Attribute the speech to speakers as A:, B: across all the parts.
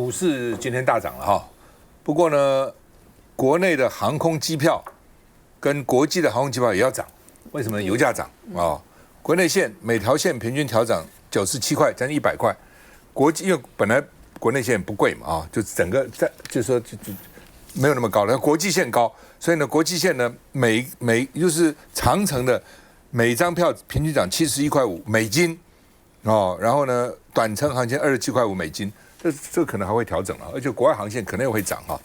A: 股市今天大漲了哈，不過呢，國內的航空機票跟國際的航空機票也要漲，為什麼呢？油價漲啊，國內線每條線平均調漲97塊，將近100塊。國際因為本來國內線不貴嘛啊，就整個就是說就沒有那麼高了，國際線高，所以呢，國際線呢每就是長程的每張票平均漲71.5美金哦，然後呢，短程航線27.5美金。這可能還會調整了，而且國外航線可能也會漲哈。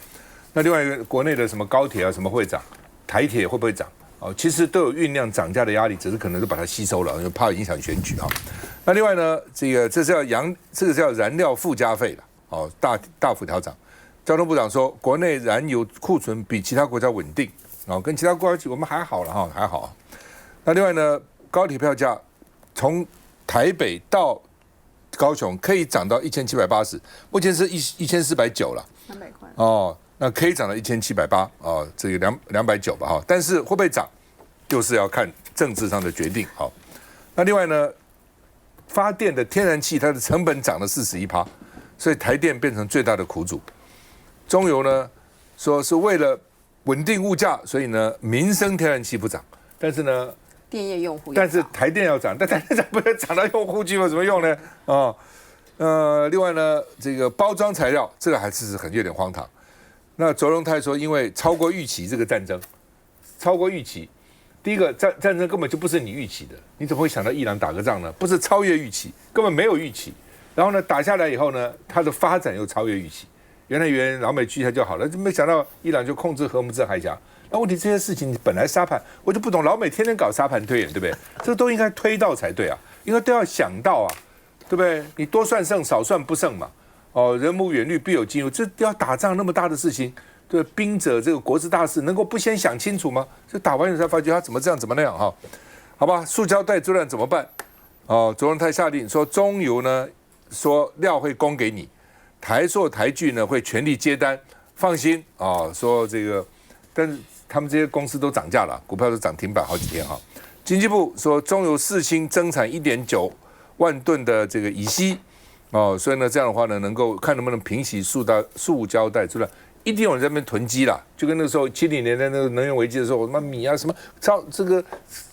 A: 那另外一個國內的什麼高鐵啊，什麼會漲，台鐵會不會漲？哦，其實都有醞釀漲價的壓力，只是可能都把它吸收了，因為怕影響選舉哈。那另外呢，這是要燃料附加費了，哦，大幅調漲。交通部長說，國內燃油庫存比其他國家穩定，哦，跟其他國家我們還好了哈，還好。那另外呢，高鐵票價從台北到高雄可以漲到1780，目前是1490了，300塊哦，那可以漲到1780哦，這個290吧哈，但是會不會漲，就是要看政治上的決定好。那另外呢，發電的天然氣它的成本漲了41%，所以台電變成最大的苦主。中油呢說是為了穩定物價，所以呢民生天然氣不漲，但是呢。
B: 電業用戶，
A: 但是台電要漲，但台電漲不會漲到用戶去有什麼用呢？另外呢，這個包裝材料這個還是有點荒唐。那卓榮泰說，因為超過預期這個戰爭，超過預期，第一個戰爭根本就不是你預期的，你怎麼會想到伊朗打個仗呢？不是超越預期，根本沒有預期。然後呢，打下來以後呢，它的發展又超越預期。原來老美拒它就好了，就沒想到伊朗就控制荷姆茲海峽。那問題這些事情，你本來沙盤我就不懂，老美天天搞沙盤推演，對不對？這個都應該推到才對啊，應該都要想到啊，對不對？你多算勝，少算不勝嘛。哦，人無遠慮，必有近憂。這要打仗那麼大的事情，對，兵者這個國之大事，能夠不先想清楚嗎？就打完以後才發覺他怎麼這樣，怎麼那樣哈？好吧，塑膠袋之亂怎麼辦？哦，卓榮泰下令說，中油呢說料會供給你，台塑、台聚呢會全力接單，放心啊。說這個，但是。他們這些公司都漲價了，股票都漲停板好幾天哈。經濟部說，中油4氫增產1.9萬噸的這個乙烯哦，所以呢，這樣的話呢，能夠看能不能平息塑膠袋之亂。一定有人在那邊囤積啦，就跟那個時候70年代那個能源危機的時候，什麼米啊，什麼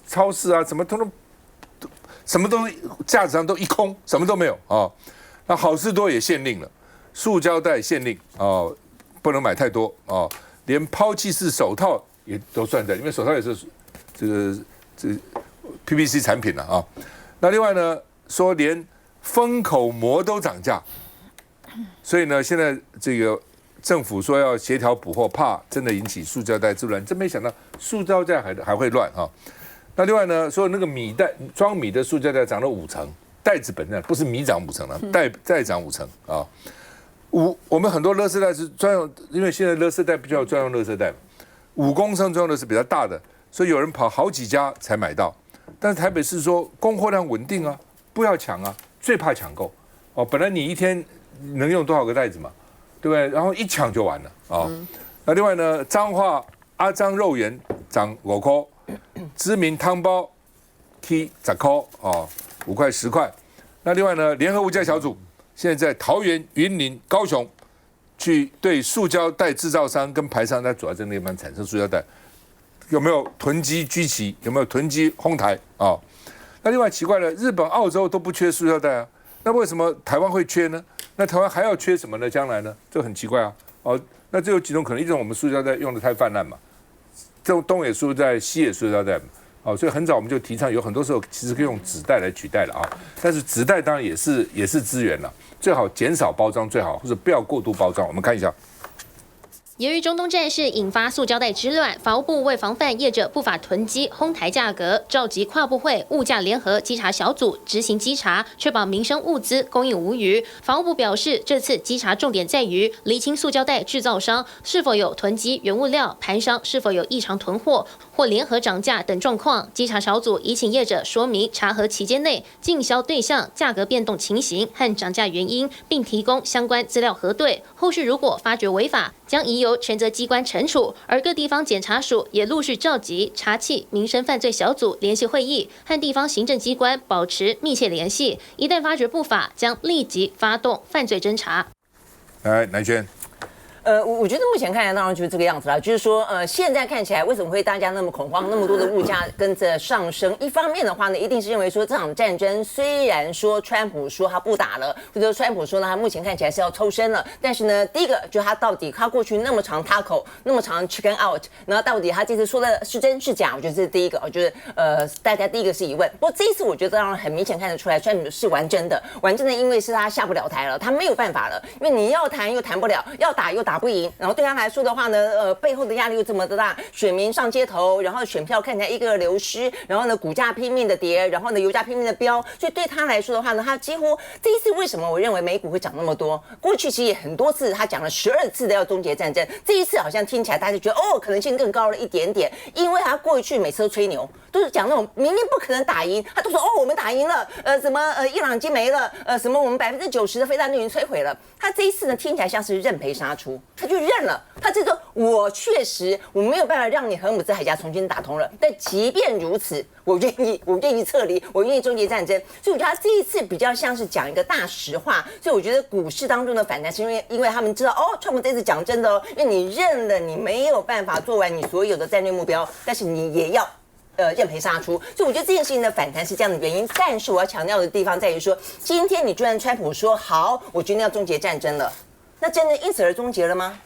A: 超市啊，什麼都架子上都一空，什麼都沒有哦。那好事多也限令了，塑膠袋限令哦，不能買太多哦。連拋棄式手套也都算在，因為手套也是這個 PVC 產品了啊。那另外呢，說連封口膜都漲價，所以呢，現在這個政府說要協調補貨，怕真的引起塑膠袋之亂，真沒想到塑膠袋還會亂啊。那另外呢，說那個米袋裝米的塑膠袋漲了5成，袋子本身不是米漲5成了，袋漲5成啊。我們很多垃圾袋是專用，因為現在垃圾袋必須要專用垃圾袋，5公升專用的是比較大的，所以有人跑好幾家才買到。但是台北市說供貨量穩定啊，不要搶啊，最怕搶購哦。本來你一天能用多少個袋子嘛，對不对？然後一搶就完了啊。哦。那另外呢，彰化阿彰肉圓漲5塊，知名湯包 T 10塊哦，5塊10塊。那另外呢，聯合物價小組。現在在桃園、雲林、高雄，去對塑膠袋製造商跟排商，它主要在那地方產生塑膠袋，有沒有囤積居奇？有沒有囤積哄抬啊？那另外奇怪了，日本、澳洲都不缺塑膠袋啊，那為什麼台灣會缺呢？那台灣還要缺什麼呢？將來呢？這很奇怪啊！哦，那這有幾種可能：一種我們塑膠袋用得太泛濫嘛，這種東野塑膠袋、西野塑膠袋嘛。哦，所以很早我們就提倡，有很多時候其實可以用紙袋來取代了啊。但是紙袋當然也是資源了，最好減少包裝最好，或者不要過度包装。我們看一下。
C: 由於中東戰事引發塑膠袋之亂，法務部為防範業者不法囤積、哄抬價格，召集跨部會物價聯合稽查小組執行稽查，確保民生物資供應無虞。法務部表示，這次稽查重點在於釐清塑膠袋製造商是否有囤積原物料，盤商是否有異常囤貨或聯合漲價等狀況。稽查小組已請業者說明查核期間內進銷對象、價格變動情形和漲價原因，並提供相關資料核對。後續如果發覺違法，將移由權責機關懲處，而各地方檢察署也陸續召集查緝民生犯罪小組聯席會議，和地方行政機關保持密切聯繫。一旦發覺不法，將立即發動犯罪偵查。
A: 來，乃萱。
B: 我覺得目前看來當然就是這個樣子啦，就是說，現在看起來為什麼會大家那麼恐慌，那麼多的物價跟着上升？一方面的話呢，一定是認為說這場戰爭雖然說川普說他不打了，或者說川普說呢他目前看起來是要抽身了，但是呢，第一個就是他到底他過去那麼長 taco 那麼長 chicken out， 然後到底他這次說的是真是假？我覺得這是第一個，我覺得大家第一個是疑問。不過這一次我覺得當然很明顯看得出來，川普是玩真的，因為是他下不了台了，他沒有辦法了，因為你要談又談不了，要打又打不贏，然後對他來說的話呢，背後的壓力又這麼的大，選民上街頭，然後選票看起來一個個流失，然後呢，股價拼命的跌，然後呢，油價拼命的飆，所以對他來說的話呢，他幾乎這一次為什麼我認為美股會漲那麼多？過去其實也很多次，他講了12次的要終結戰爭，這一次好像聽起來大家就覺得可能性更高了一點點，因為他過去每次都吹牛，都是講那種明明不可能打贏，他都說我們打贏了，什麼伊朗已經沒了，什麼我們90%的飛彈都已經摧毀了，他這一次呢聽起來像是認賠殺出，他就認了。他這個我確實我沒有辦法讓你荷姆茲海峽重新打通了，但即便如此，我願意撤離，我願意終結戰爭。所以我覺得他這一次比較像是講一個大實話，所以我覺得股市當中的反彈是因為他們知道川普這次講真的因為你認了，你沒有辦法做完你所有的戰略目標，但是你也要認賠殺出，所以我覺得這件事情的反彈是這樣的原因。但是我要強調的地方在於說，今天你居然川普說好，我決定要終結戰爭了，那戰爭因此而終結了嗎？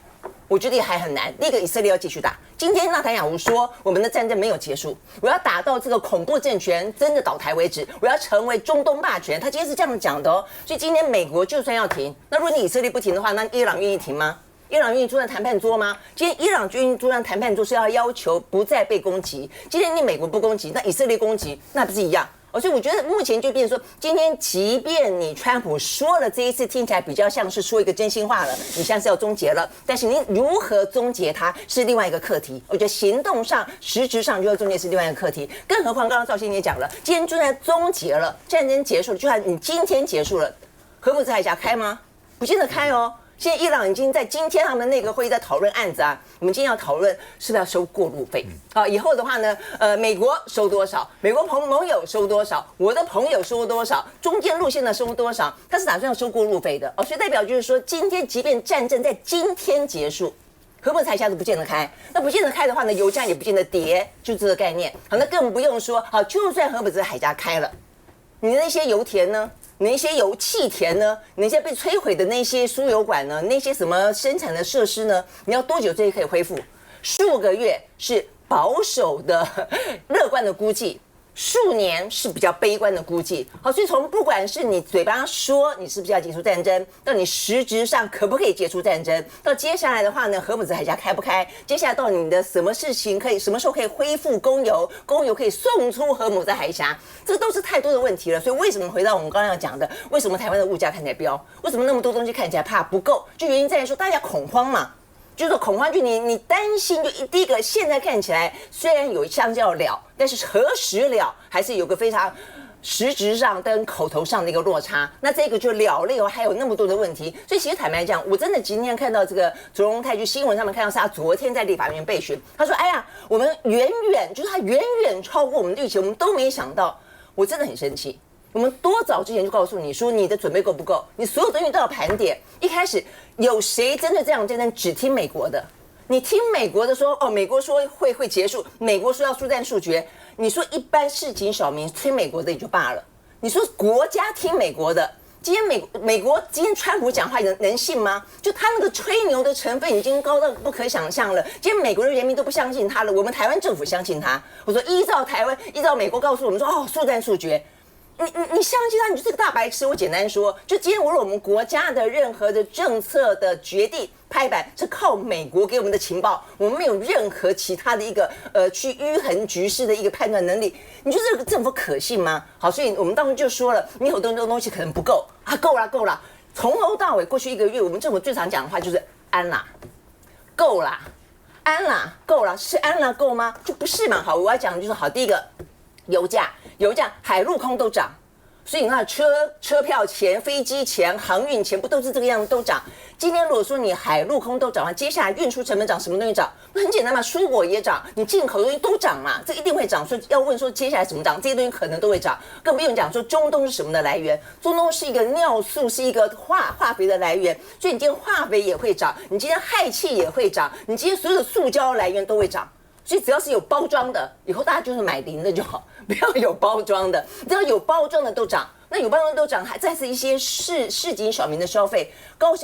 B: 我覺得也還很難。第一個，以色列要繼續打。今天納坦雅胡說，我們的戰爭沒有結束，我要打到這個恐怖政權真的倒台為止，我要成為中東霸權。他今天是這樣講的所以今天美國就算要停，那如果你以色列不停的話，那伊朗願意停嗎？伊朗願意坐上談判桌嗎？今天伊朗願意坐上談判桌是要求不再被攻擊。今天你美國不攻擊，那以色列攻擊，那不是一樣？所以我觉得目前就變成說，今天即便你川普說了這一次聽起來比較像是說一個真心話了，你像是要終結了，但是你如何終結它是另外一個課題。我覺得行動上、實質上就要終結是另外一個課題。更何況剛剛趙先生也講了，今天就算終結了，戰爭結束了，就算你今天結束了，荷姆茲海峽開嗎？不見得開現在伊朗已經在今天他們那個會議在討論案子啊，我們今天要討論是不是要收過路費以後的話呢，美國收多少，美國盟友收多少，我的朋友收多少，中間路線的收多少，他是打算要收過路費的所以代表就是說，今天即便戰爭在今天結束，荷姆茲海峽都不見得開，那不見得開的話呢，油價也不見得跌，就這個概念。好，那更不用說就算荷姆茲海峽開了，你的那些油田呢？你那些油氣田呢？你那些被摧毀的那些輸油管呢？那些什麼生產的設施呢？你要多久這些可以恢復？數個月是保守的、樂觀的估計，數年是比較悲觀的估計。好，所以從不管是你嘴巴說你是不是要結束戰爭，到你實質上可不可以結束戰爭，到接下來的話呢，荷姆茲海峽開不開？接下來到你的什麼事情可以，什麼時候可以恢復供油？供油可以送出荷姆茲海峽？這都是太多的問題了。所以為什麼回到我們剛剛要講的，為什麼台灣的物價看起來飆？為什麼那麼多東西看起來怕不夠？就原因在於說大家恐慌嘛。就是說恐慌，就你擔心，就第一個現在看起來雖然有相較了，但是何時了還是有個非常實質上跟口頭上的一個落差。那這個就了以後還有那麼多的問題，所以其實坦白講，我真的今天看到這個卓榮泰，就新聞上面看到是他昨天在立法院備詢，他說：“哎呀，我們就是他遠遠超過我們的預期，我們都沒想到。”我真的很生氣。我們多早之前就告訴你說，你的準備夠不夠？你所有東西都要盤點。一開始有誰真的這樣戰爭只聽美國的？你聽美國的說，美國說會結束，美國說要速戰速決。你說一般市井小民聽美國的也就罷了，你說國家聽美國的，今天美國今天川普講話能信嗎？就他那個吹牛的成分已經高到不可想象了。今天美國的人民都不相信他了，我們台灣政府相信他。我說依照美國告訴我們說，速戰速決。你相信他，你就是個大白痴。我簡單說，就今天無論我們國家的任何的政策的決定拍板是靠美國給我們的情報，我們沒有任何其他的一個去迂橫局勢的一個判斷能力。你覺得這個政府可信嗎？好，所以我們當時就說了，你有東西可能不夠夠了。從頭到尾過去1個月，我們政府最常講的話就是安啦，夠啦，安啦，夠啦，是安啦夠嗎？就不是嘛。好，我要講的就是好，第一個油價海陸空都漲，所以你看車票錢、飛機錢、航運錢不都是這個樣子都漲？今天如果說你海陸空都漲，接下來運輸成本漲，什麼東西漲？那很簡單嘛，蔬果也漲，你進口的東西都漲嘛，這一定會漲。所以要問說接下來怎麼漲，這些東西可能都會漲，更不用講說中東是什麼的來源，中東是一個尿素，是一個化肥的來源，所以你今天化肥也會漲，你今天氦氣也會漲，你今天所有的塑膠來源都會漲。所以只要是有包裝的，以後大家就是買零的就好，不要有包装的。只要有包裝的都漲，那有包装的都漲，還再是一些市井小民的消費。高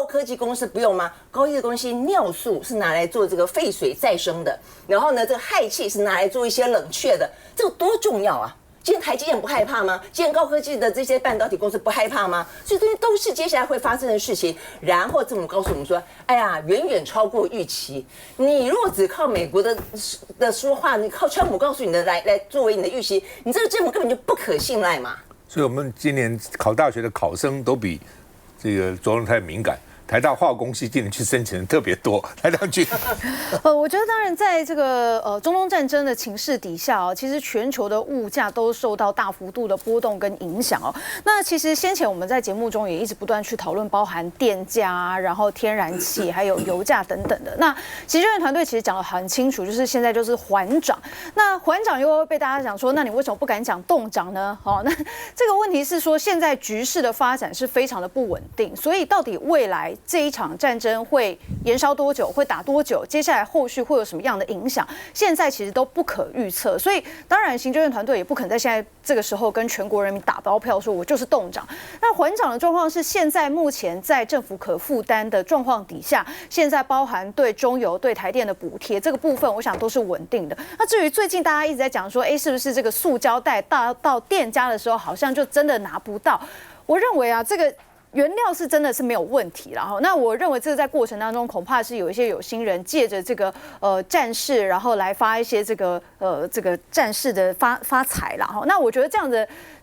B: 科技公司不用嗎？高科技公司尿素是拿來做這個廢水再生的，然後呢，這個氦氣是拿來做一些冷卻的，這個多重要啊！今天台積電不害怕嗎？今天高科技的這些半導體公司不害怕嗎？所以這些都是接下來會發生的事情。然後這麼告訴我們說，哎呀，遠遠超過預期。你如果只靠美國的說話，你靠川普告訴你的來作為你的預期，你這個政府根本就不可信賴嘛。
A: 所以我們今年考大学的考生都比這個卓榮泰敏感。台大化工系今年去申請人特別多，來兩句。
D: 我覺得當然在這個中東戰爭的情勢底下其實全球的物價都受到大幅度的波動跟影響哦。那其實先前我們在節目中也一直不斷去討論，包含電價，然後天然氣，還有油價等等的。那其實這個團隊其實講得很清楚，就是現在就是緩漲。那緩漲又會被大家講說，那你為什麼不敢講凍漲呢？那這個問題是說，現在局勢的發展是非常的不穩定，所以到底未來這一場戰爭會延燒多久，會打多久，接下來後續會有什麼樣的影響，現在其實都不可預測。所以當然行政院團隊也不可能在現在這個時候跟全國人民打包票說我就是凍漲。那緩漲的狀況是現在目前在政府可負擔的狀況底下，現在包含對中油、對台電的補貼這個部分，我想都是穩定的。那至於最近大家一直在講說，是不是這個塑膠袋到店家的時候好像就真的拿不到？我認為這個原料是真的是沒有問題啦。那我認為這個在過程當中恐怕是有一些有心人借着這個戰事，然後來發一些這個戰事的發財啦。那我覺得這樣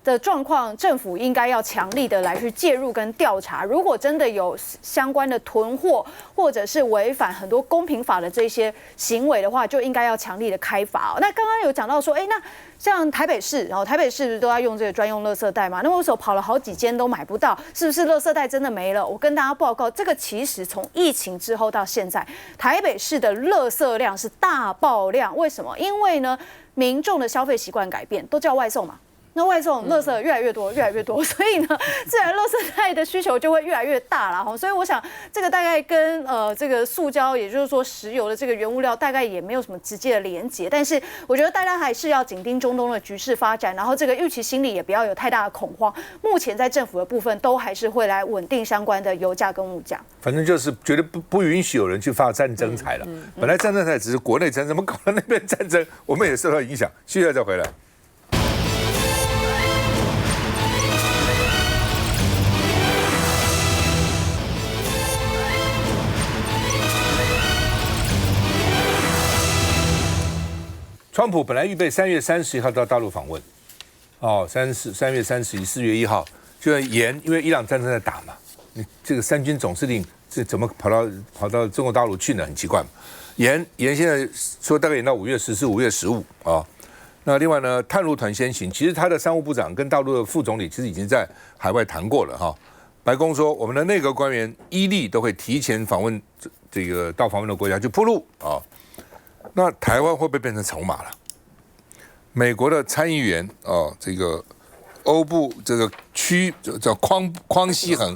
D: 的狀況，政府應該要強力的來去介入跟調查。如果真的有相關的囤貨或者是違反很多公平法的這些行為的話，就應該要強力的開罰。那剛剛有講到說，那像台北市，台北市都要用這個專用垃圾袋嘛？那為什麼跑了好幾間都買不到？是不是垃圾袋真的沒了？我跟大家報告，這個其實從疫情之後到現在，台北市的垃圾量是大爆量。為什麼？因為呢，民眾的消費習慣改變，都叫外送嘛。那外送垃圾越來越多，所以呢，自然垃圾袋的需求就會越來越大啦。所以我想，這個大概跟這個塑膠，也就是說石油的這個原物料，大概也沒有什麼直接的連結。但是我覺得大家還是要緊盯中東的局勢發展，然後這個預期心理也不要有太大的恐慌。目前在政府的部分，都還是會來穩定相關的油價跟物價。反正
A: 就是絕對不允許有人去發戰爭財了。本來戰爭財只是國內戰爭，怎麼搞到那邊戰爭，我們也受到影響。現在再回來。川普本來預備3月31號到大陸訪問，3月31、4月1號就要延，因為伊朗戰爭在打嘛，你這個三軍總司令這怎麼跑到中國大陸去呢？很奇怪嘛。延現在說大概延到5月14、5月15啊。那另外呢，探路團先行，其實他的商務部長跟大陸的副總理其實已經在海外談過了哈。白宮說，我們的內閣官員依例都會提前訪問這個到訪問的國家去鋪路啊。那台灣會不會變成籌碼了？美國的參議員這個歐部這個區叫匡希恆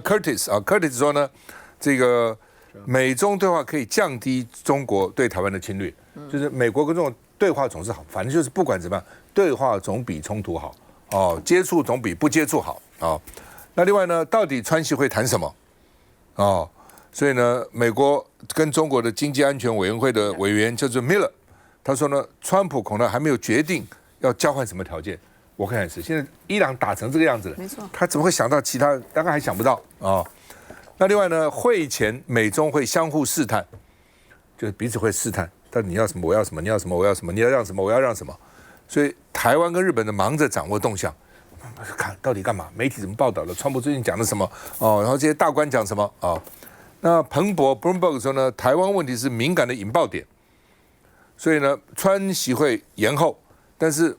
A: Curtis 說呢，這個美中對話可以降低中國對台灣的侵略，就是美國跟這種對話總是好，反正就是不管怎麼樣，對話總比衝突好接觸總比不接觸好那另外呢，到底川習會談什麼所以呢，美國跟中國的經濟安全委員會的委員叫做 Miller， 他說呢，川普恐怕還沒有決定要交換什麼條件。我看也是，現在伊朗打成這個樣子了，沒錯，他怎麼會想到其他？大概還想不到那另外呢，會前美中會相互試探，就是彼此會試探，但你要什麼我要什麼，你要什麼我要什麼，你要讓什麼我要讓什麼。所以台灣跟日本的忙着掌握動向，看到底幹嘛？媒體怎麼報道的？川普最近講了什麼然後這些大官講什麼那彭博 Bloomberg 說呢，台灣問題是敏感的引爆點，所以呢，川習會延後，但是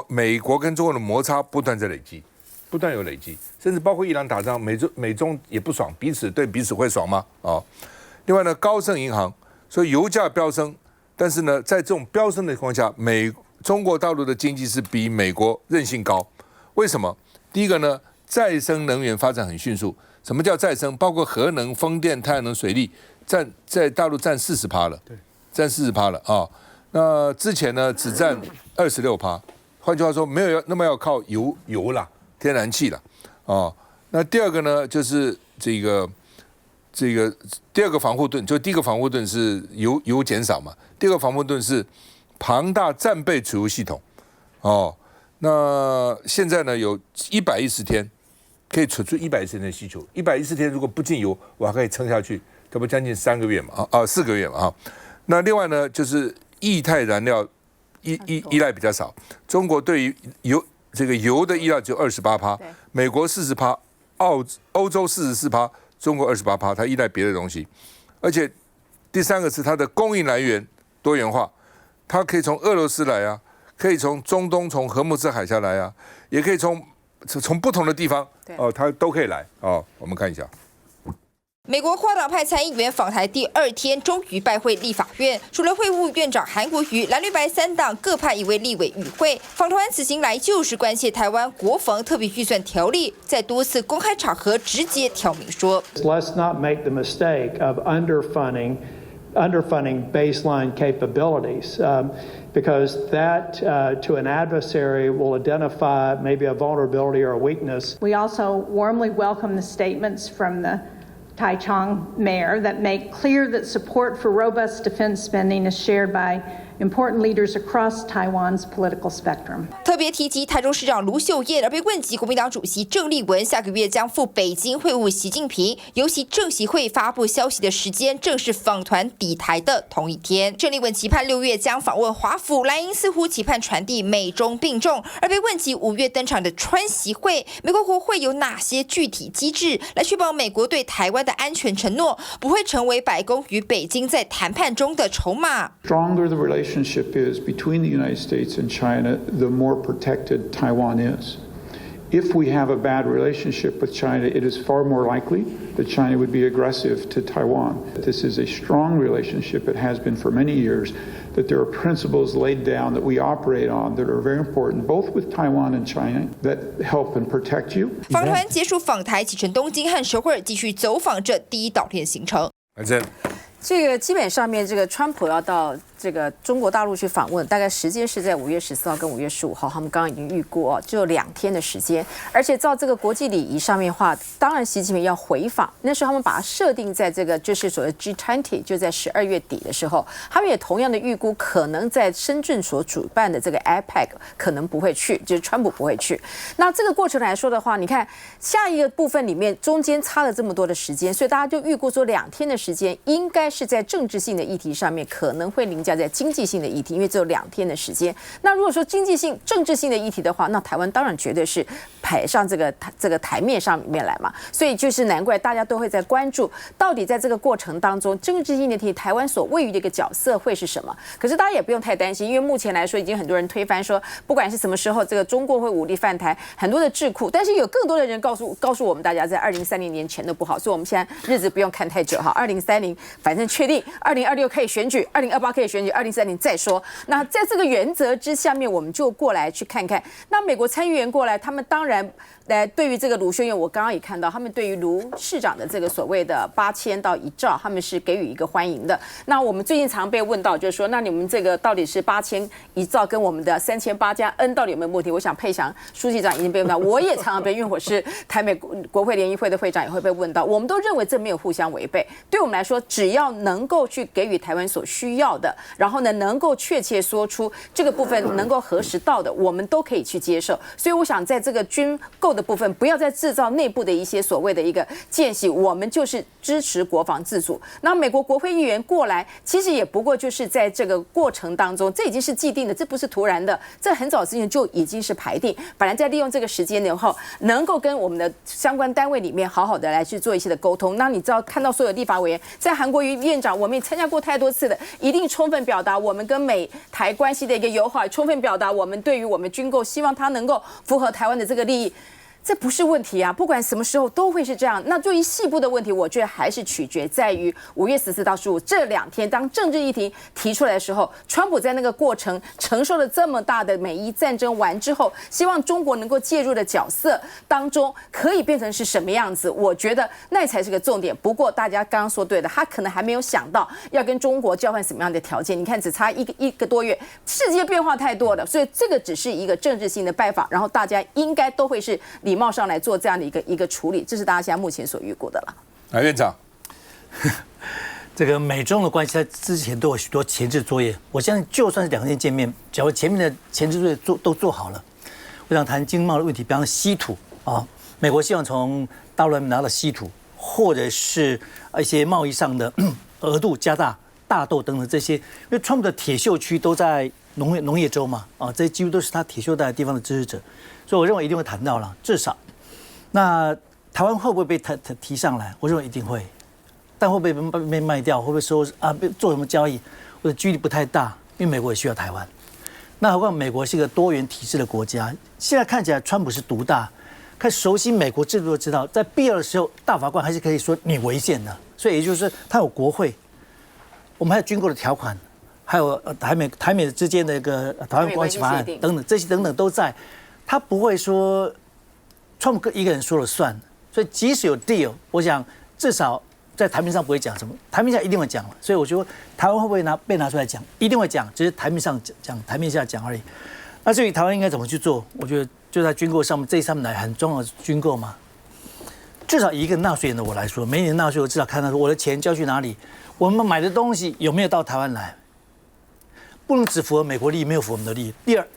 A: 美國跟中國的摩擦不斷在累積，不斷有累積，甚至包括伊朗打仗，美中也不爽，彼此对彼此會爽嗎？另外呢，高盛銀行說油價飆升，但是呢，在這種飆升的情況下，中國大陸的經濟是比美國韌性高。為什麼？第一個呢，再生能源發展很迅速。什麼叫再生？包括核能、風電、太陽能、水力，在大陸占40%了，占40%了啊。那之前呢，只占26%。換句話說，沒有那麼要靠油啦、天然氣啦啊。那第二個呢，就是這個第二個防護盾，就第一個防護盾是油減少嘛，第二個防護盾是龐大戰備儲油系統，那現在呢有110天可以儲出110天的需求，110天如果不進油，我還可以撐下去，這不將近3個月嘛，4個月嘛那另外呢就是液態燃料依賴比較少，中國對於油的依賴只有28%，美國40%，歐洲44%，中國28%，它依賴別的東西，而且第三個是它的供應來源多元化，它可以從俄羅斯來啊，可以從中東、從荷姆斯海峽來啊，也可以從不同的地方它都可以來我們看一下。
E: 美國跨黨派參議員訪台第2天，終於拜會立法院。除了會務院長韓國瑜，藍綠白3黨各派1位立委與會。訪團此行來就是關切台灣國防特別預算條例，在多次公開場合直接挑明說
F: ：Let's not make the mistake of underfunding baseline capabilities, because that to an adversary will identify maybe a vulnerability or a weakness.
G: We also warmly welcome the statements from the Taichung mayor that make clear that support for robust defense spending is shared by important leaders across Taiwan's political spectrum.
E: 特別提及台中市長盧秀燕，而被問及國民黨主席鄭麗文下個月將赴北京會晤習近平，尤其政協會發布消息的時間正是訪團抵台的同一天。鄭麗文期盼6月將訪問華府，藍營似乎期盼傳遞美中並重。而被問及5月登場的川習會，美國國會有哪些具體機制來確保美國對台灣的安全承諾不會成為白宮與北京在談判中的籌碼。
F: Stronger the relationship is between the United States and China, the more protected Taiwan is. If we have a bad relationship with China, it is far more likely that China would be aggressive to Taiwan. This is a strong relationship. It has been for many years. That there are principles laid down that we operate on that are very important, both with Taiwan and China, that help and protect you.
E: 訪團結束訪台，啟程東京和首爾，繼續走訪這第一島鏈行程。
H: 這個基本上面，這個川普要到這個中國大陸去訪問，大概時間是在5月14號跟5月15號，他們剛剛已經預估只有2天的時間。而且照這個國際禮儀上面的話，當然習近平要回訪，那時候他們把它設定在這個就是所謂 G20， 就在12月底的時候，他們也同樣的預估可能在深圳所主辦的這個 APEC 可能不會去，就是川普不會去。那這個過程來說的話，你看下一個部分裡面中間差了這麼多的時間，所以大家就預估說2天的時間應該是在政治性的議題上面可能會凌駕在經濟性的議題，因為只有2天的時間。那如果說經濟性、政治性的議題的話，那台灣當然絕對是排上這個台面上面來嘛。所以就是難怪大家都會在關注，到底在這個過程當中，政治性的議題台灣所位於的一個角色會是什麼？可是大家也不用太擔心，因為目前來說已經很多人推翻說，不管是什麼時候這個中國會武力犯台，很多的智庫，但是有更多的人告訴我們大家，在2030年前都不好，所以我們現在日子不用看太久哈，2030反正確定，2026可以選舉，2028可以選舉，2030再說。那在這個原則之下面，我們就過來去看看。那美國參議員過來，他們當然對於這個盧秀燕，我剛剛也看到，他們對於盧市長的這個所謂的8000到1兆，他們是給予一個歡迎的。那我們最近常被問到，就是說，那你們這個到底是8000、1兆跟我們的38加 N 到底有沒有問題？我想佩祥書記長已經被問到，我也常常被，因為我是台美國會聯誼會的會長，也會被問到。我們都認為這沒有互相違背。對我們來說，只要能夠去給予台灣所需要的，然後呢，能夠確切說出這個部分能夠核實到的，我們都可以去接受。所以我想，在這個軍軍購的部分，不要再制造內部的一些所謂的一個間隙，我們就是支持國防自主。那美國國會議員過來，其實也不過就是在這個過程當中，這已經是既定的，這不是突然的，這很早之前就已經是排定。本來在利用這個時間點後，能夠跟我們的相關單位裡面好好的來去做一些的溝通。那你知道看到所有立法委員在韓國瑜院長，我們也參加過太多次的，一定充分表達我們跟美台關係的一個友好，充分表達我們對於我們軍購希望它能夠符合台灣的這個利益。這不是問題啊，不管什麼時候都會是這樣。那對於細部的問題，我覺得還是取決在於5月14到15這2天，當政治議題提出來的時候，川普在那個過程承受了這麼大的美伊戰爭完之後，希望中國能夠介入的角色當中可以變成是什麼樣子？我覺得那才是個重點。不過大家剛剛說對的，他可能還沒有想到要跟中國交換什麼樣的條件。你看，只差一個多月，世界變化太多了，所以這個只是一個政治性的拜訪，然後大家應該都會是禮貌上來做這樣的一個處理，這是大家現在目前所預估的了。
A: 來，院長，
I: 這個美中的關係在之前都有許多前置作業，我相信就算是2天見面，假如前面的前置作業都做好了，我想談經貿的問題，比方說稀土啊，美國希望從大陸拿到稀土，或者是一些貿易上的額度加大，大豆等等這些，因為川普的鐵鏽區都在農業州嘛，啊，這些幾乎都是他鐵鏽帶的地方的支持者，所以我認為一定會談到了，至少。那台灣會不會被提上來？我認為一定會，但會不會被賣掉？會不會說啊做什麼交易？我的幾率不太大，因為美國也需要台灣。那何況美國是一個多元體制的國家，現在看起來川普是獨大，看熟悉美國制度都知道，在必要的時候，大法官還是可以說你違憲的。所以也就是說，他有國會，我們還有軍購的條款，還有台美之間的一個台灣關係法案等等，這些等等都在，他不會說。川普一個人說了算，所以即使有 deal， 我想至少在台面上不會講什麼，台面下一定會講了。所以我覺得台灣會不會被拿出來講，一定會講，只是台面上講，台面下講而已。那至於台灣應該怎麼去做，我覺得就在軍購上面，這3年來很重要的軍購嘛。至少以一個納稅人的我來說，每年納稅我至少看到說我的錢交去哪裡，我們買的東西有沒有到台灣來，不能只符合美國利益，沒有符合我們的利益。第二。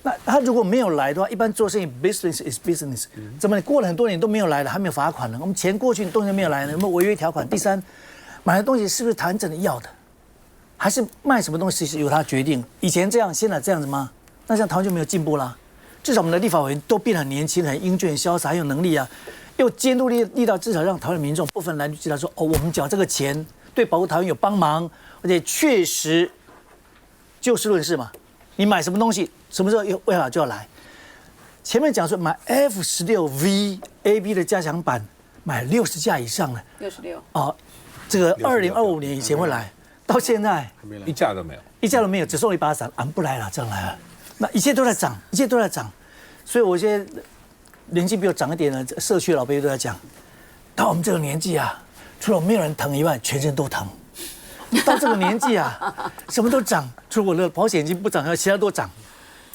I: 那他如果沒有來的話，一般做生意 business is business， 怎麼你過了很多年都沒有來了，還沒有罰款呢？我們錢過去，東西沒有來呢，有沒有違約條款？第三，買的東西是不是台灣真的要的，還是賣什麼東西是由他決定？以前這樣，現在這樣子嗎？那這樣台灣就沒有進步啦。至少我們的立法委員都變得很年輕、很英俊、瀟灑，很有能力啊，又監督力道，至少讓台灣的民眾部分來知道說，哦，我們繳這個錢對保護台灣有幫忙，而且確實就事論事嘛。你買什麼東西，什麼時候為好就要來。前面講說買 F-16V AB 的加強版，買60架以上的，66啊，這個2025年以前會來，到現在
A: 一架都沒有，
I: 一架都沒有，只送一把傘，俺不來了，這樣來了。那一切都在漲，一切都在漲，所以我现在年紀比我長一點的社區老輩都在講，到我們這個年紀啊，除了沒有人疼以外，全身都疼。到這個年紀啊，什麼都漲，除了我的保險金不漲，其他都漲。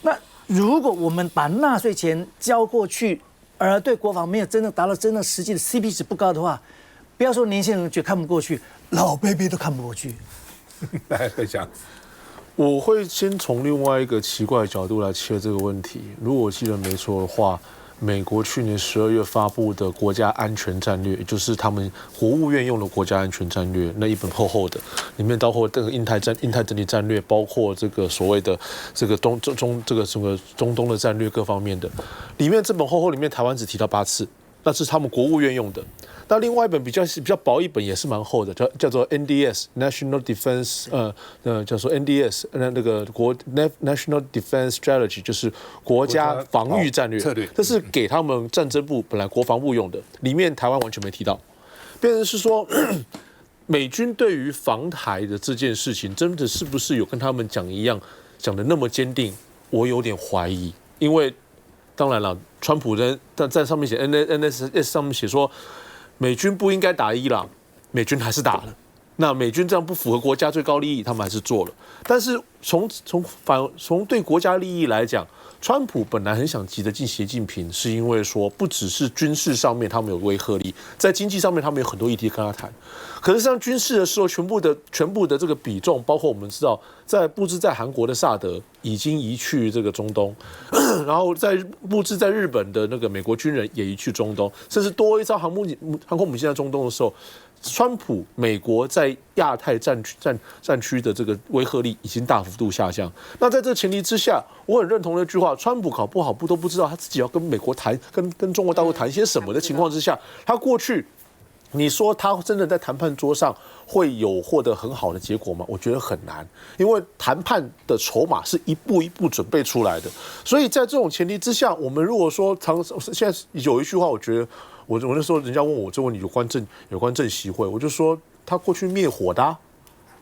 I: 那如果我們把納稅錢交過去，而對國防沒有真正達到真正實際的 CP 值不高的話，不要說年輕人覺得看不過去，老輩輩都看不過去。
A: 來，會講，
J: 我會先從另外一個奇怪的角度來切這個問題。如果我記得沒錯的話，美國去年12月發布的國家安全戰略，也就是他們國務院用的國家安全戰略那一本厚厚的，裡面包括這個印太整體戰略，包括這個所謂的這個中東的戰略各方面的，裡面這本厚厚裡面台灣只提到8次，那是他們國務院用的。那另外一本比較薄一本也是蠻厚的，叫做 NDS National Defense， 叫做 NDS 那個National Defense Strategy， 就是國家防禦戰略策略，這是給他們戰爭部本來國防部用的，裡面台灣完全沒提到，變成是說美軍對於防台的這件事情，真的是不是有跟他們講一樣講的那麼堅定？我有點懷疑，因為當然了，川普在上面寫 NSS 上面寫說。美軍不應該打伊朗，美軍還是打了。那美軍這樣不符合國家最高利益，他們還是做了。但是從對國家利益來講，川普本來很想急着進習近平，是因為說不只是軍事上面他們有威懾力，在經濟上面他們有很多議題跟他談。可是像軍事的時候，全部的這個比重，包括我们知道，在布置在韓國的薩德已經移去這個中東，然後在布置在日本的那個美國軍人也移去中東，甚至多一艘航空母艦在中東的時候，川普美國在亞太戰區的這個威懾力已經大幅度下降。那在這個前提之下，我很認同那句話：川普搞不好都不知道他自己要跟美國談，跟中國大陸談些什麼的情況之下，他過去。你說他真的在談判桌上會有獲得很好的結果嗎？我覺得很難，因為談判的籌碼是一步一步準備出來的。所以在這種前提之下，我們如果說現在有一句話，我覺得我那時候人家問我這問題有關政協會，我就說他過去滅火的，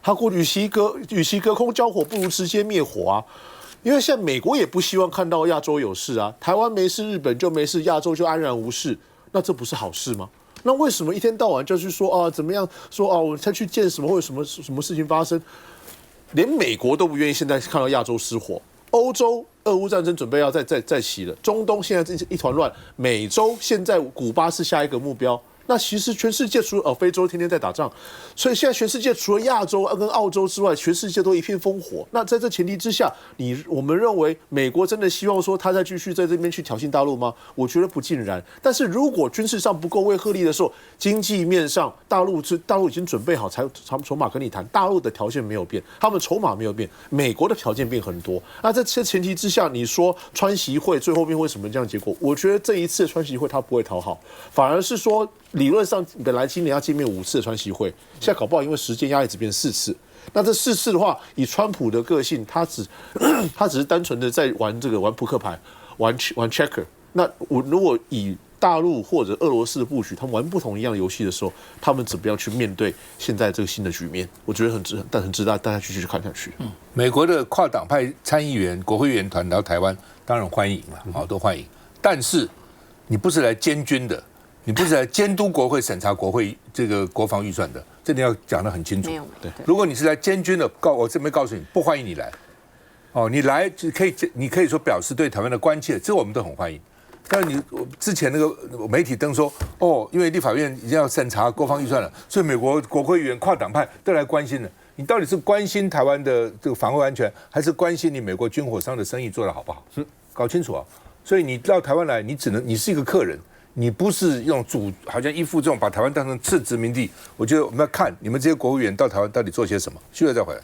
J: 他過去與其隔空交火，不如直接滅火啊。因為現在美國也不希望看到亞洲有事啊，台灣沒事，日本就沒事，亞洲就安然無事，那這不是好事嗎？那為什麼一天到晚就去說啊怎麼樣說啊我才去見什麼或者什麼事情發生？連美國都不願意現在看到亞洲失火，歐洲俄烏戰爭準備要再起了，中東現在一團亂，美洲現在古巴是下一個目標。那其實全世界除了非洲天天在打仗，所以現在全世界除了亞洲跟澳洲之外，全世界都一片烽火。那在這前提之下，我們認為美國真的希望說他再繼續在這邊去挑釁大陸嗎？我覺得不盡然。但是如果軍事上不夠威懾力的時候，經濟面上大陸已經準備好籌碼跟你談，大陸的條件沒有變，他們籌碼沒有變，美國的條件變很多。那在這前提之下，你說川習會最後面會什麼這樣的結果？我覺得這一次的川習會他不會討好，反而是說。理論上本來今年要見面5次的川習會，現在搞不好因為時間壓力只變4次。那這4次的話，以川普的個性，他只是單純的在玩撲克牌，玩 checker。那我如果以大陸或者俄羅斯的布局，他們玩不同一樣的遊戲的時候，他們怎麼樣去面對現在這個新的局面？我覺得很值得大家繼續看下去。
A: 美國的跨黨派參議員、國會議員團到台灣，當然歡迎了，好，都歡迎。但是你不是來監軍的。你不是來監督國會、審查國會這個國防預算的，這點要講得很清楚。對，如果你是來監軍的，我這邊告訴你，不歡迎你來。哦，你來你可以說表示對台灣的關切，這我們都很歡迎。但是你之前那個媒體登說，哦，因為立法院已經要審查國防預算了，所以美國國會議員、跨黨派都來關心了。你到底是關心台灣的這個防衛安全，還是關心你美國軍火商的生意做得好不好？搞清楚啊！所以你到台灣來，你是一個客人。你不是用好像依附這種把台灣當成次殖民地，我覺得我們要看你們這些國務員到台灣到底做些什麼。休了再回來。